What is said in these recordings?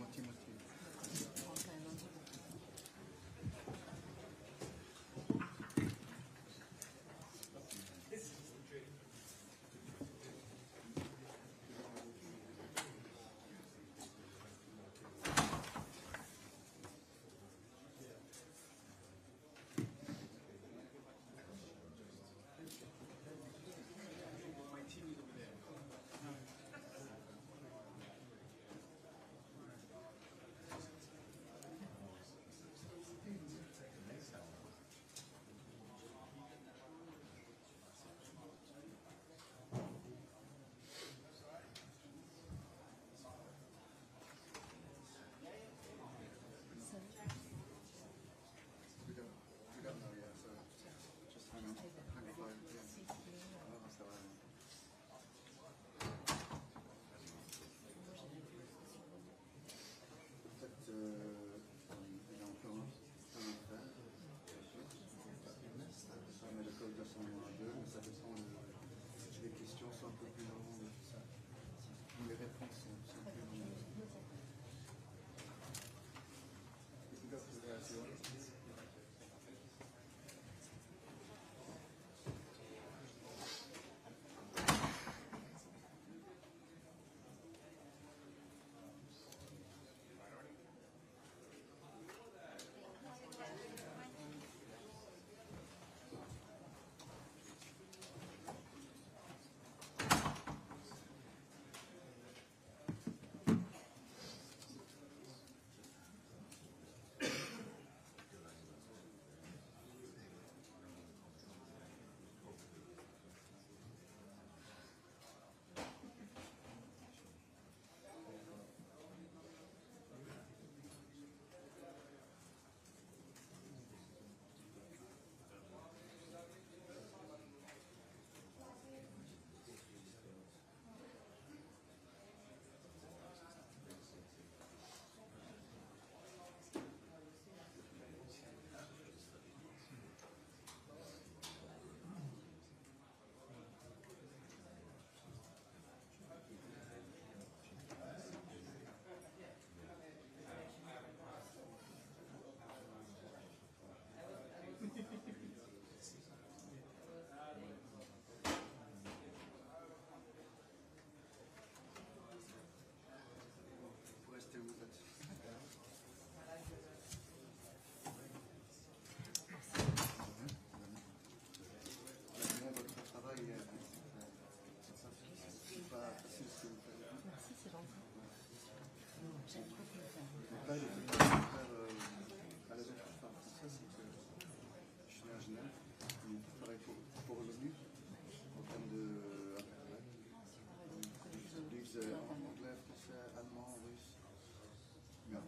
moitié-moitié.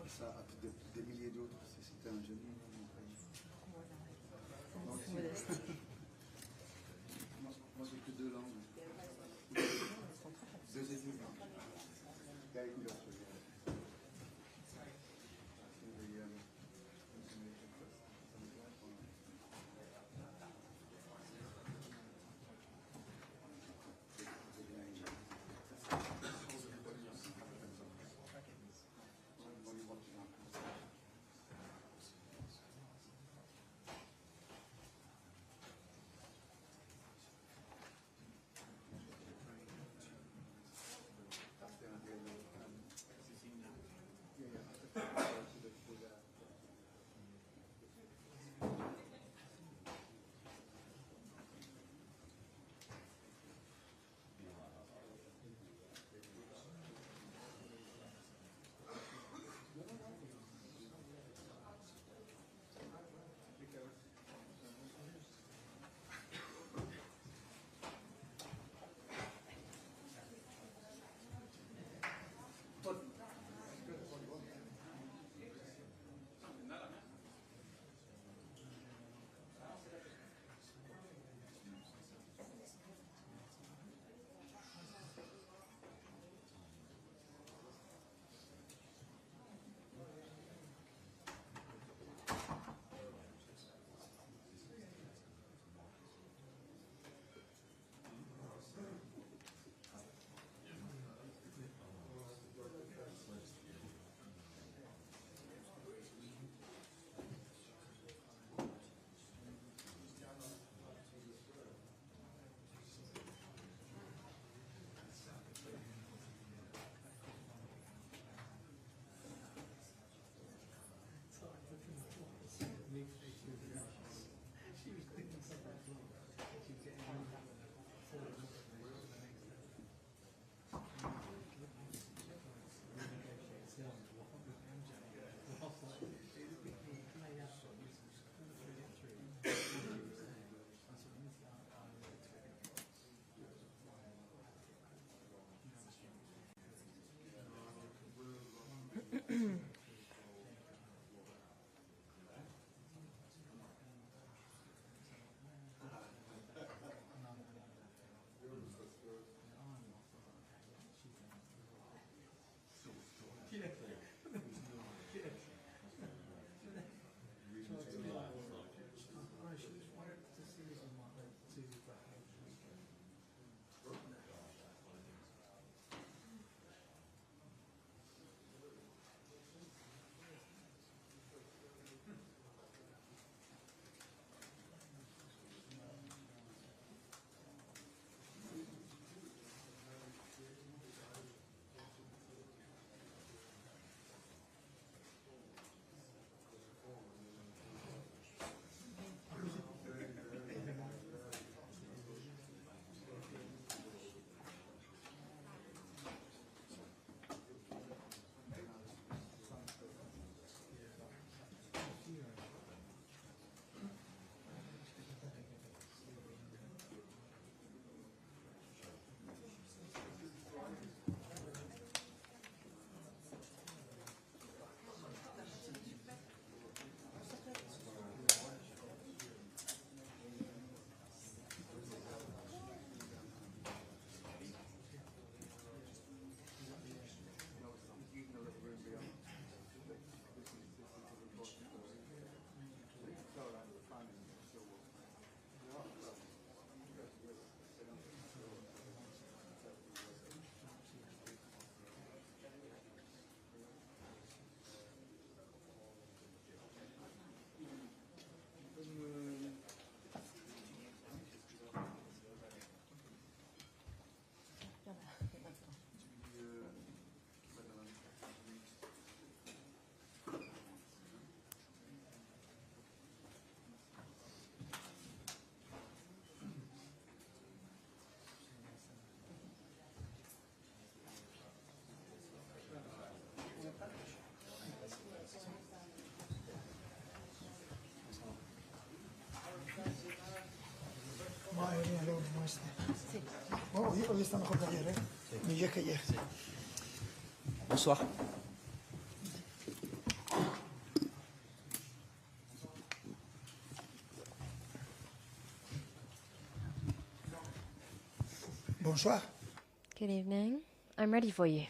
Ça, des milliers d'autres, c'était un génie. Moi, j'ai que 2 langues. 2 études. Bueno, hoy está mejor que ayer, ¿eh? Mieux que ayer. Bonsoir. Bonsoir. Good evening. I'm ready for you.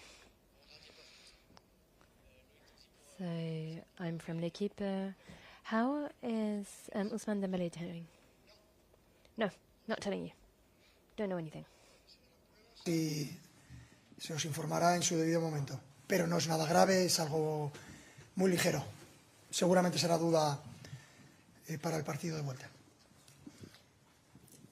So, I'm from L'Equipe. How is Ousmane Dembélé doing? No, not telling you. Don't know anything. Y se os informará en su debido momento. Pero no es nada grave, es algo muy ligero. Seguramente será duda para el partido de vuelta.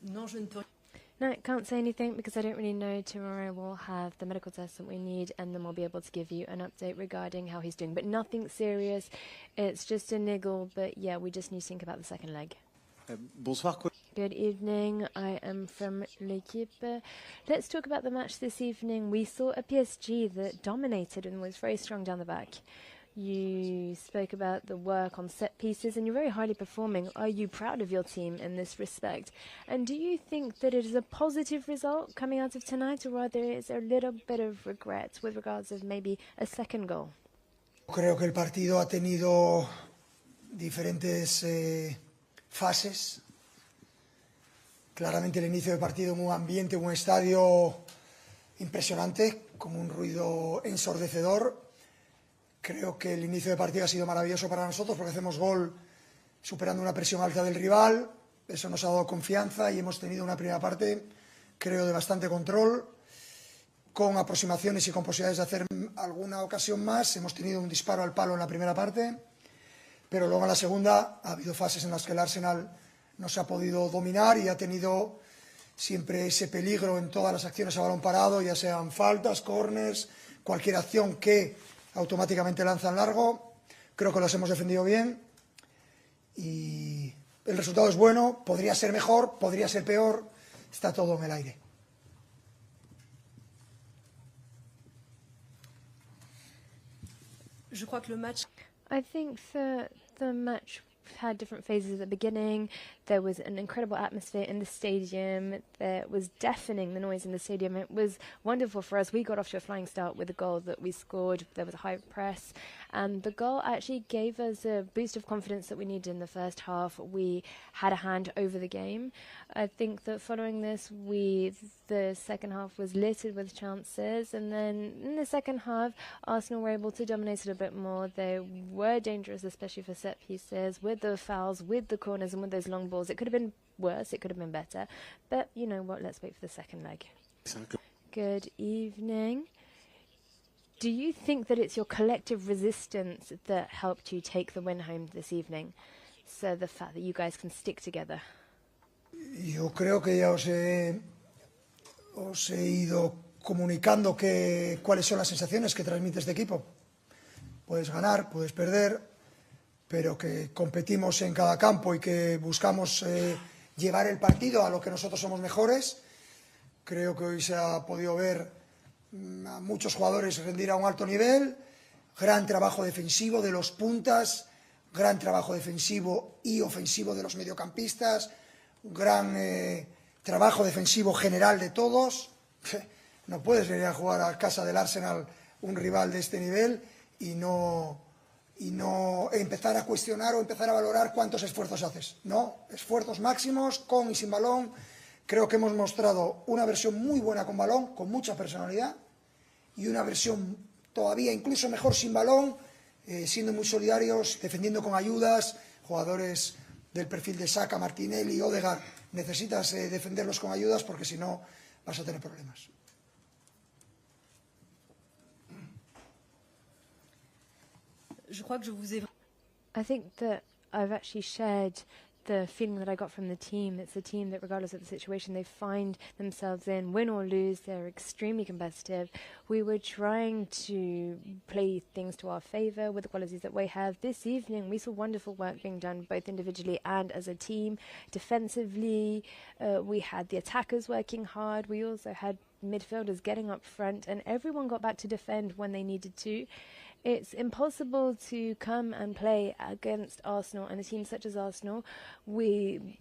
No, I can't say anything because I don't really know. Tomorrow we'll have the medical tests that we need and then we'll be able to give you an update regarding how he's doing. But nothing serious. It's just a niggle, but yeah, we just need to think about the second leg. Bonsoir. Good evening. I am from L'Equipe. Let's talk about the match this evening. We saw a PSG that dominated and was very strong down the back. You spoke about the work on set pieces and you're very highly performing. Are you proud of your team in this respect? And do you think that it is a positive result coming out of tonight, or rather is there a little bit of regret with regards of maybe a second goal? Creo que el partido ha tenido diferentes fases. Claramente el inicio del partido en un ambiente, en un estadio impresionante, con un ruido ensordecedor. Creo que el inicio del partido ha sido maravilloso para nosotros porque hacemos gol superando una presión alta del rival. Eso nos ha dado confianza y hemos tenido una primera parte, creo, de bastante control, con aproximaciones y con posibilidades de hacer alguna ocasión más. Hemos tenido un disparo al palo en la primera parte, pero luego en la segunda ha habido fases en las que el Arsenal no se ha podido dominar y ha tenido siempre ese peligro en todas las acciones a balón parado, ya sean faltas, corners, cualquier acción que automáticamente lanzan largo. Creo que los hemos defendido bien y el resultado es bueno. Podría ser mejor, podría ser peor, está todo en el aire. I think that the match had different phases at the beginning. There was an incredible atmosphere in the stadium. There was deafening, the noise in the stadium. It was wonderful for us. We got off to a flying start with the goal that we scored. There was a high press. And the goal actually gave us a boost of confidence that we needed in the first half. We had a hand over the game. I think that following this, the second half was littered with chances. And then in the second half, Arsenal were able to dominate it a bit more. They were dangerous, especially for set pieces, with the fouls, with the corners, and with those long balls. It could have been worse, it could have been better. But you know what, let's wait for the second leg. Good evening. Do you think that it's your collective resistance that helped you take the win home this evening? So the fact that you guys can stick together? Yo creo que ya os he ido comunicando cuáles son las sensaciones que transmite este equipo. Puedes ganar, puedes perder, pero que competimos en cada campo y que buscamos llevar el partido a lo que nosotros somos mejores. Creo que hoy se ha podido ver a muchos jugadores rendir a un alto nivel, gran trabajo defensivo de los puntas, gran trabajo defensivo y ofensivo de los mediocampistas, gran trabajo defensivo general de todos. No puedes venir a jugar a casa del Arsenal un rival de este nivel y no empezar a cuestionar o empezar a valorar cuántos esfuerzos haces. No, esfuerzos máximos, con y sin balón. Creo que hemos mostrado una versión muy buena con balón, con mucha personalidad, y una versión todavía incluso mejor sin balón, siendo muy solidarios, defendiendo con ayudas. Jugadores del perfil de Saka, Martinelli, Odegaard, necesitas defenderlos con ayudas porque si no vas a tener problemas. I think that I've actually shared the feeling that I got from the team. It's a team that, regardless of the situation they find themselves in, win or lose, they're extremely competitive. We were trying to play things to our favour with the qualities that we have. This evening, we saw wonderful work being done both individually and as a team. Defensively, we had the attackers working hard. We also had midfielders getting up front, and everyone got back to defend when they needed to. It's impossible to come and play against Arsenal and a team such as Arsenal. We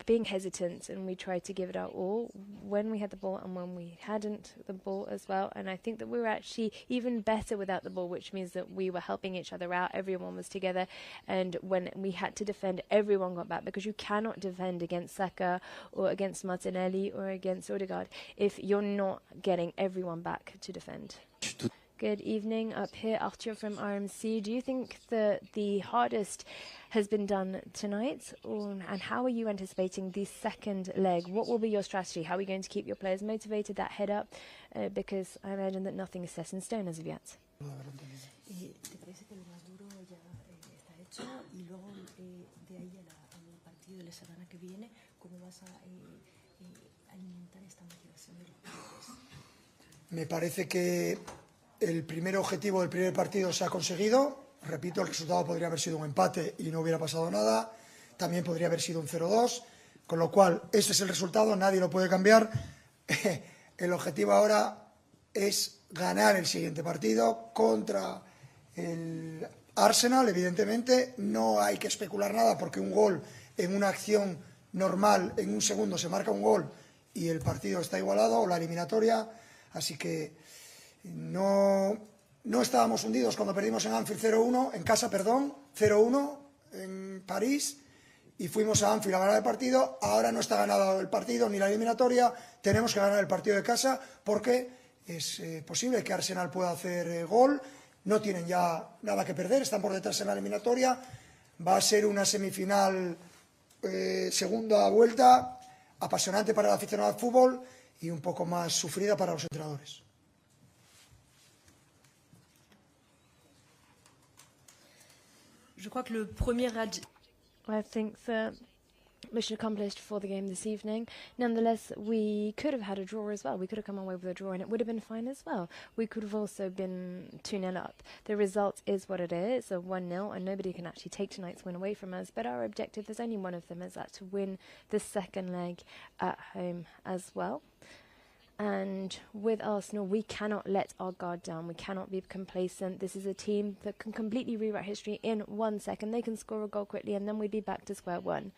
being hesitant, and we tried to give it our all when we had the ball and when we hadn't the ball as well. And I think that we were actually even better without the ball, which means that we were helping each other out. Everyone was together, and when we had to defend, everyone got back, because you cannot defend against Saka or against Martinelli or against Odegaard if you're not getting everyone back to defend. Good evening. Up here, Arthur from RMC. Do you think that the hardest has been done tonight? And how are you anticipating the second leg? What will be your strategy? How are you going to keep your players motivated, that head up? Because I imagine that nothing is set in stone as of yet. ¿Te parece que lo más duro ya está hecho? Y luego de ahí al partido de la semana que viene, ¿cómo vas a alimentar esta motivación de los jugadores? Me parece que el primer objetivo del primer partido se ha conseguido. Repito, el resultado podría haber sido un empate y no hubiera pasado nada. También podría haber sido un 0-2. Con lo cual, ese es el resultado, nadie lo puede cambiar. El objetivo ahora es ganar el siguiente partido contra el Arsenal, evidentemente. No hay que especular nada, porque un gol en una acción normal, en un segundo se marca un gol y el partido está igualado, o la eliminatoria. Así que no estábamos hundidos cuando perdimos en Anfield 0-1, en casa, perdón, 0-1 en París, y fuimos a Anfield a ganar el partido. Ahora no está ganado el partido ni la eliminatoria, tenemos que ganar el partido de casa, porque es posible que Arsenal pueda hacer gol. No tienen ya nada que perder, están por detrás en la eliminatoria. Va a ser una semifinal, segunda vuelta, apasionante para el aficionado al fútbol y un poco más sufrida para los entrenadores. Je crois que le premier I think that mission accomplished for the game this evening. Nonetheless, we could have had a draw as well. We could have come away with a draw and it would have been fine as well. We could have also been 2-0 up. The result is what it is, a 1-0, and nobody can actually take tonight's win away from us. But our objective, there's only one of them, is that to win the second leg at home as well. And with Arsenal, we cannot let our guard down. We cannot be complacent. This is a team that can completely rewrite history in 1 second. They can score a goal quickly and then we'd be back to square one.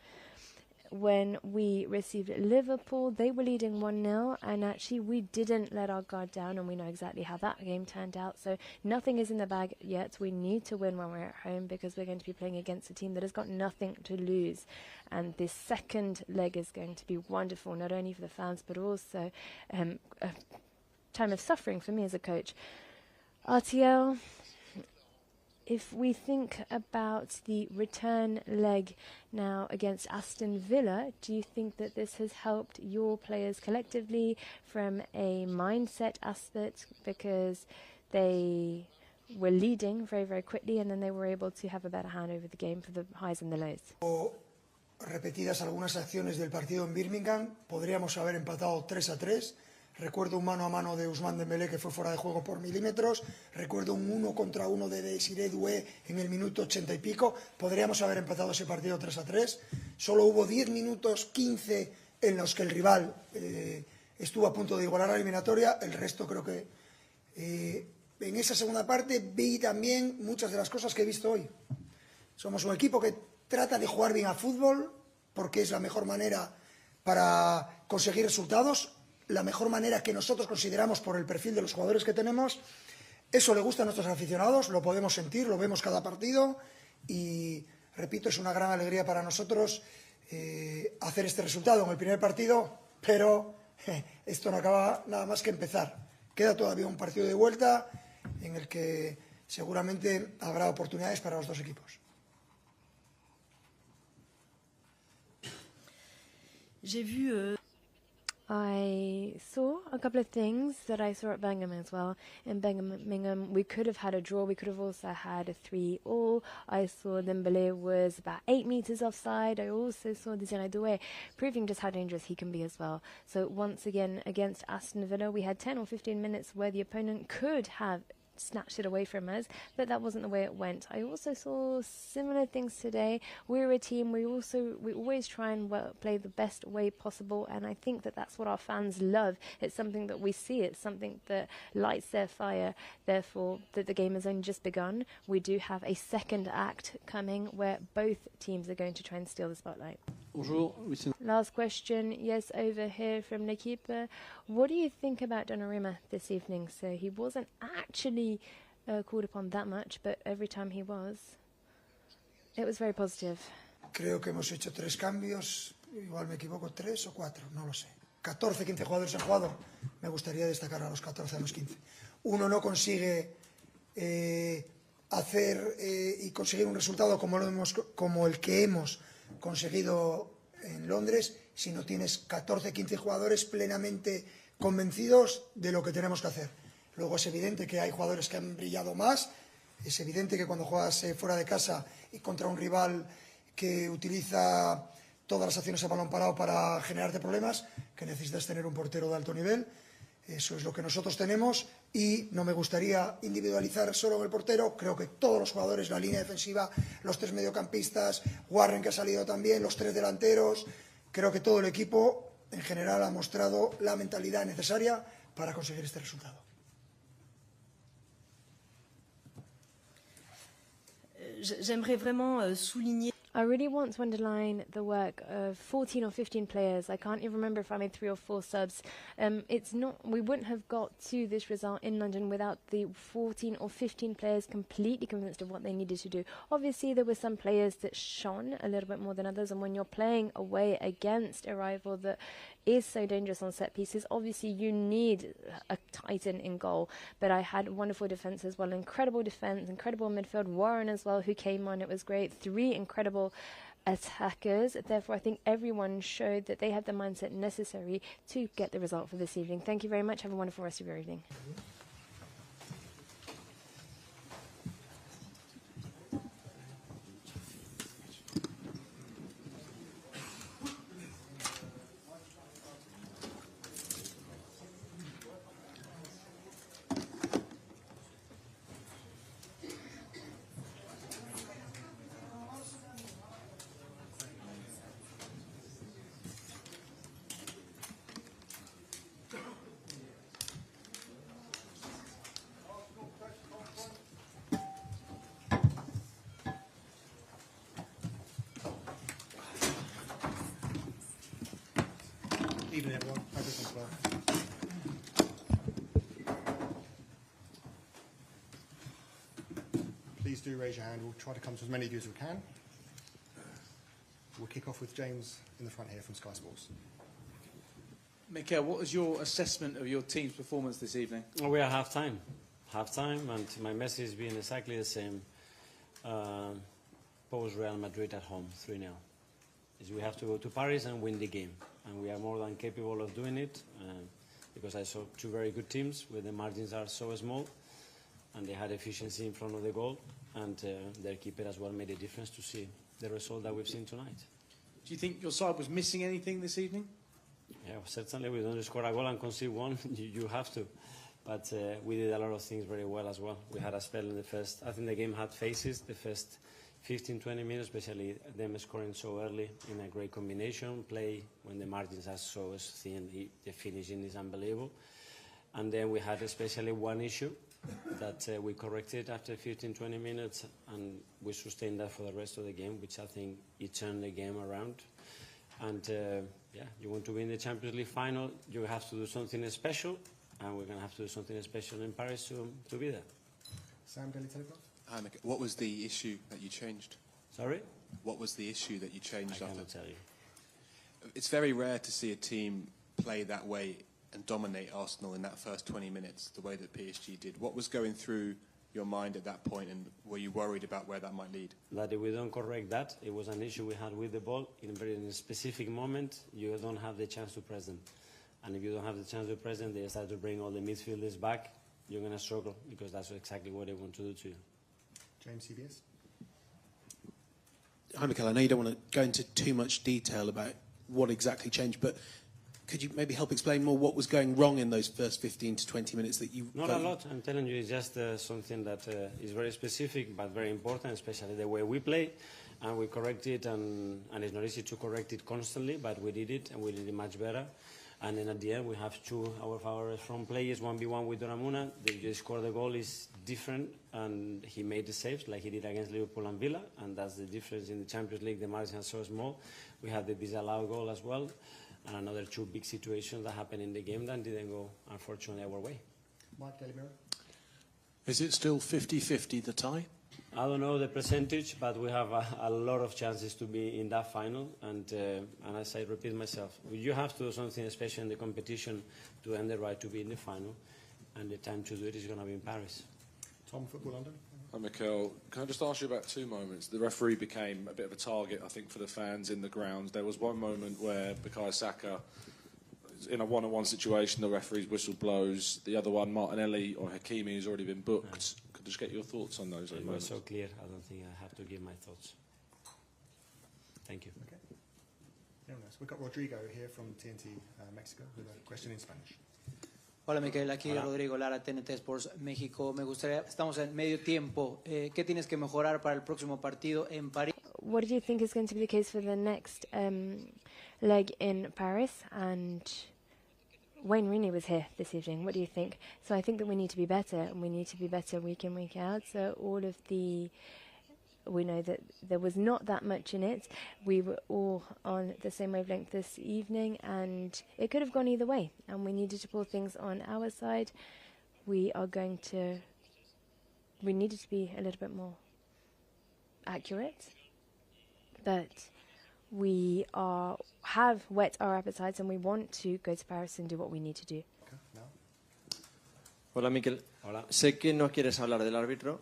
When we received Liverpool, they were leading 1-0, and actually we didn't let our guard down, and we know exactly how that game turned out. So nothing is in the bag yet. We need to win when we're at home, because we're going to be playing against a team that has got nothing to lose. And this second leg is going to be wonderful, not only for the fans, but also a time of suffering for me as a coach. RTL, if we think about the return leg now against Aston Villa, do you think that this has helped your players collectively from a mindset aspect, because they were leading very, very quickly and then they were able to have a better hand over the game for the highs and the lows? Repetidas algunas acciones del partido en Birmingham, podríamos haber empatado 3-3. Recuerdo un mano a mano de Ousmane Dembélé que fue fuera de juego por milímetros. Recuerdo un 1 contra 1 de Desiré Doué en el minuto 80 y pico. Podríamos haber empatado ese partido 3-3. Solo hubo 10 minutos 15 en los que el rival estuvo a punto de igualar la eliminatoria. El resto creo que en esa segunda parte vi también muchas de las cosas que he visto hoy. Somos un equipo que trata de jugar bien al fútbol, porque es la mejor manera para conseguir resultados, la mejor manera que nosotros consideramos por el perfil de los jugadores que tenemos. Eso le gusta a nuestros aficionados, lo podemos sentir, lo vemos cada partido y, repito, es una gran alegría para nosotros hacer este resultado en el primer partido, pero esto no acaba nada más que empezar. Queda todavía un partido de vuelta en el que seguramente habrá oportunidades para los dos equipos. J'ai vu I saw a couple of things that I saw at Birmingham as well. In Birmingham, we could have had a draw. We could have also had a 3-3. I saw Dembélé was about 8 meters offside. I also saw Desiré Doué proving just how dangerous he can be as well. So once again, against Aston Villa, we had 10 or 15 minutes where the opponent could have snatched it away from us, but that wasn't the way it went. I also saw similar things today. We're a team, we always try and play the best way possible, and I think that that's what our fans love. It's something that we see, it's something that lights their fire. Therefore, that the game has only just begun. We do have a second act coming where both teams are going to try and steal the spotlight. Bonjour. Last question, yes, over here from L'Equipe. What do you think about Donnarumma this evening? So he wasn't actually called upon that much, but every time he was, it was very positive. Creo que hemos hecho 3 cambios, igual me equivoco, 3 o 4, no lo sé. 14, 15 jugadores han jugado, me gustaría destacar a los 14, a los 15. Uno no consigue hacer y conseguir un resultado como el que hemos conseguido en Londres si no tienes 14, 15 jugadores plenamente convencidos de lo que tenemos que hacer. Luego es evidente que hay jugadores que han brillado más, es evidente que cuando juegas fuera de casa y contra un rival que utiliza todas las acciones a balón parado para generarte problemas, que necesitas tener un portero de alto nivel. Eso es lo que nosotros tenemos y no me gustaría individualizar solo el portero. Creo que todos los jugadores, la línea defensiva, los 3 mediocampistas, Warren que ha salido también, los 3 delanteros, creo que todo el equipo en general ha mostrado la mentalidad necesaria para conseguir este resultado. J'aimerais vraiment souligner. I really want to underline the work of 14 or 15 players. I can't even remember if I made 3 or 4 subs. We wouldn't have got to this result in London without the 14 or 15 players completely convinced of what they needed to do. Obviously, there were some players that shone a little bit more than others, and when you're playing away against a rival that is so dangerous on set pieces, obviously you need a titan in goal. But I had wonderful defence as well, incredible defence, incredible midfield. Warren as well, who came on, it was great. 3 incredible attackers. Therefore, I think everyone showed that they had the mindset necessary to get the result for this evening. Thank you very much. Have a wonderful rest of your evening. Evening, everyone. Hope everyone's well. Please do raise your hand. We'll try to come to as many of you as we can. We'll kick off with James in the front here from Sky Sports. Mikel, what was your assessment of your team's performance this evening? Well, we are half-time, and my message has been exactly the same. Post Real Madrid at home, 3-0. Is we have to go to Paris and win the game, and we are more than capable of doing it because I saw 2 very good teams where the margins are so small, and they had efficiency in front of the goal, and their keeper as well made a difference to see the result that we've seen tonight. Do you think your side was missing anything this evening? Yeah, certainly we don't score a goal and concede one. You have to. But we did a lot of things very well as well. We had a spell in the first, I think the game had phases, the first 15-20 minutes, especially them scoring so early in a great combination play when the margins are so thin, the finishing is unbelievable. And then we had especially one issue that we corrected after 15-20 minutes, and we sustained that for the rest of the game, which I think it turned the game around. And yeah, you want to win the Champions League final, you have to do something special, and we're going to have to do something special in Paris to be there. Sam, Daily Telegraph. Hi, Mikel. What was the issue that you changed? Sorry? What was the issue that you changed? I cannot tell you. It's very rare to see a team play that way and dominate Arsenal in that first 20 minutes, the way that PSG did. What was going through your mind at that point, and were you worried about where that might lead? That if we don't correct that, it was an issue we had with the ball. In a specific moment, you don't have the chance to press them. And if you don't have the chance to press them, they start to bring all the midfielders back. You're going to struggle, because that's exactly what they want to do to you. James, CBS. Hi, Mikel. I know you don't want to go into too much detail about what exactly changed, but could you maybe help explain more what was going wrong in those first 15 to 20 minutes that you... Not a lot. I'm telling you, it's just something that is very specific but very important, especially the way we play. And we correct it, and it's not easy to correct it constantly, but we did it, and we did it much better. And then at the end, we have two of our front players, 1v1 with Donnarumma. They just scored the goal is different, and he made the saves like he did against Liverpool and Villa, and that's the difference in the Champions League. The margin is so small. We have the disallowed goal as well, and another two big situations that happened in the game that didn't go, unfortunately, our way. Mike, Daily Mirror. Is it still 50-50, the tie? I don't know the percentage, but we have a lot of chances to be in that final. And as I repeat myself, you have to do something special in the competition to earn the right to be in the final. And the time to do it is going to be in Paris. Tom, Football London. Hi, Mikel. Can I just ask you about two moments? The referee became a bit of a target, I think, for the fans in the grounds. There was one moment where Bukayo Saka, in a one-on-one situation, the referee's whistle blows. The other one, Martinelli or Hakimi, has already been booked. Could just get your thoughts on those It was moments? so clear. I don't think I have to give my thoughts. Thank you. Okay. Very nice. We've got Rodrigo here from TNT Mexico with a question in Spanish. Hola Miquel, aquí Hola. Rodrigo Lara, TNT Sports México. Me gustaría, estamos en medio tiempo. ¿Qué tienes que mejorar para el próximo partido en París? What do you think is going to be the case for the next leg in Paris? And Wayne Rooney was here this evening. What do you think? So I think that we need to be better, and we need to be better week in, week out. So we know that there was not that much in it. We were all on the same wavelength this evening, and it could have gone either way. And we needed to pull things on our side. We needed to be a little bit more accurate, but we have whet our appetites, and we want to go to Paris and do what we need to do. Okay, now. Hola, Miquel. Hola. Sé que no quieres hablar del árbitro.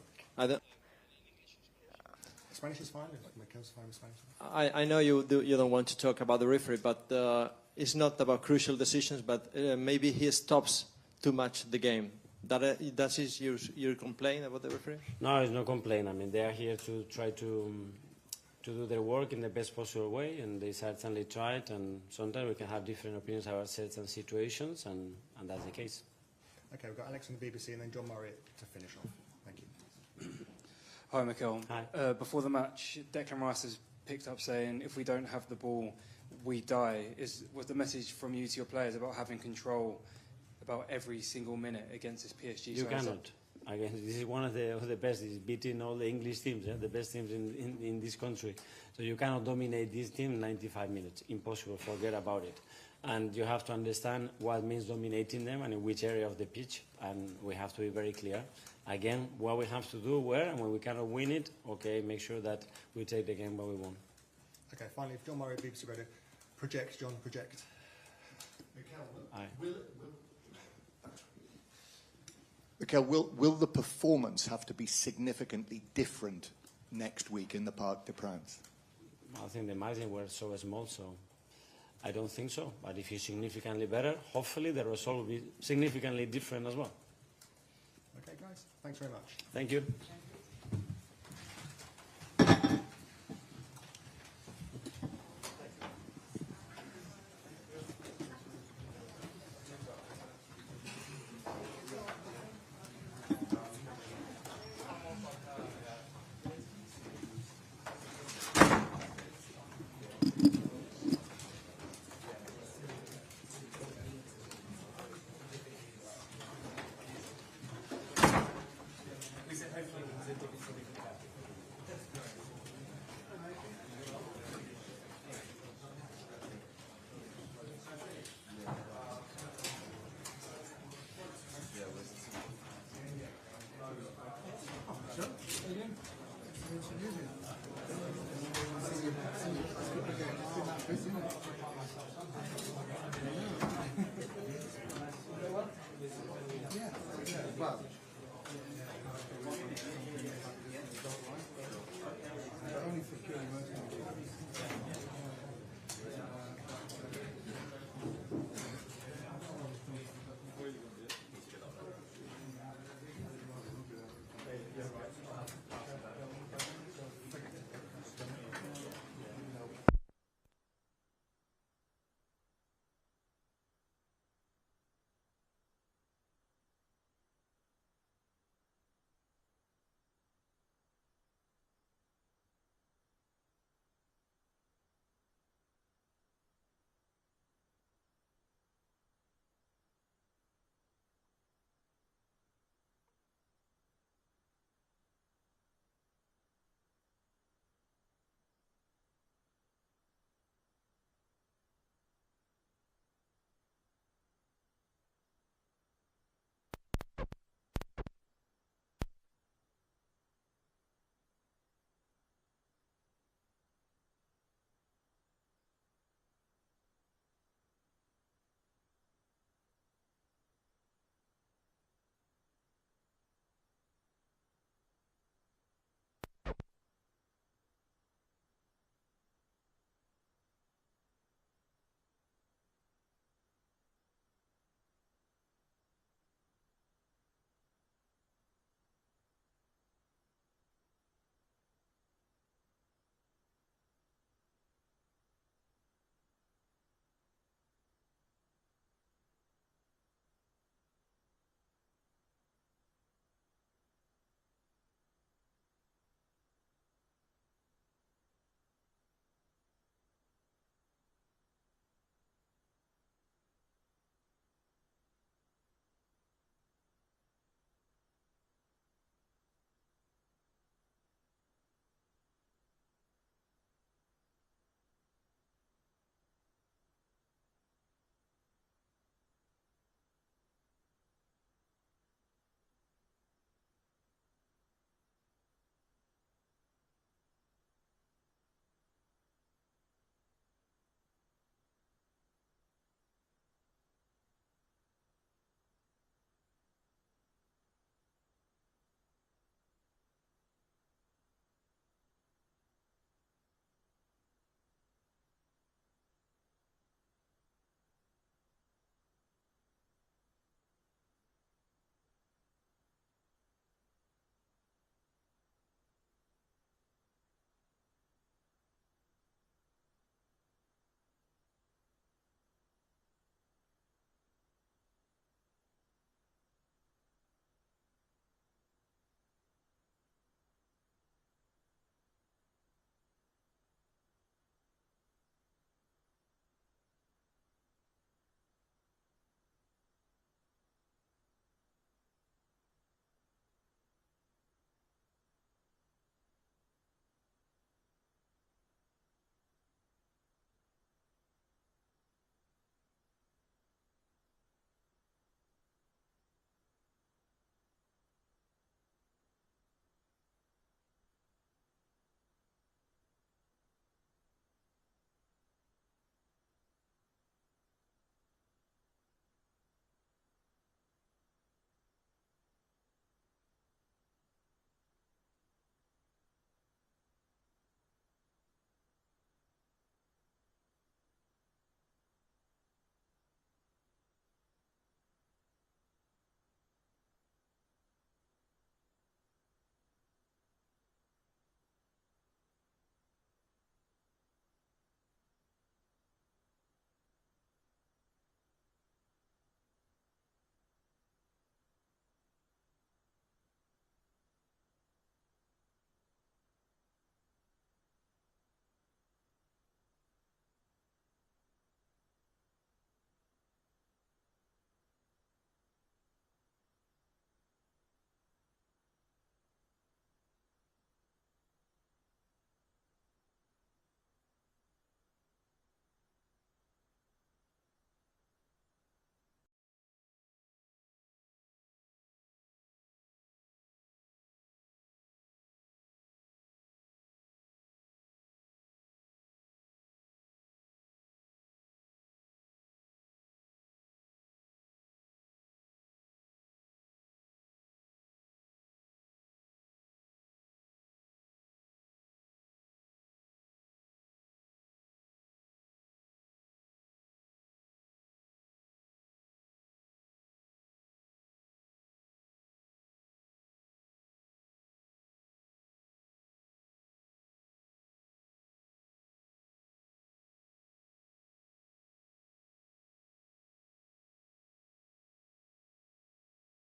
Spanish is fine. Mikel's fine with Spanish. I know you don't want to talk about the referee, but it's not about crucial decisions, but maybe he stops too much the game. That is your complaint about the referee? No, it's no complaint. I mean, they are here to try to do their work in the best possible way, and they certainly tried, and sometimes we can have different opinions about certain situations, and that's the case. Okay, we've got Alex from the BBC and then John Murray to finish off. Thank you. Hi, Mikel. Hi. Before the match, Declan Rice has picked up saying, if we don't have the ball, we die. Was the message from you to your players about having control about every single minute against this PSG? You cannot. Again, this is one of the best. It's beating all the English teams, the best teams in this country. So you cannot dominate this team in 95 minutes. Impossible. Forget about it. And you have to understand what means dominating them and in which area of the pitch. And we have to be very clear. Again, what we have to do, where, and when we cannot win it, okay, make sure that we take the game where we want. Okay, finally, if John Murray, BBC Radio, project, John, project. Mikel, will the performance have to be significantly different next week in the Parc des Princes? I think the margin were so small, so I don't think so. But if it's significantly better, hopefully the result will be significantly different as well. Okay, guys, thanks very much. Thank you. Sure.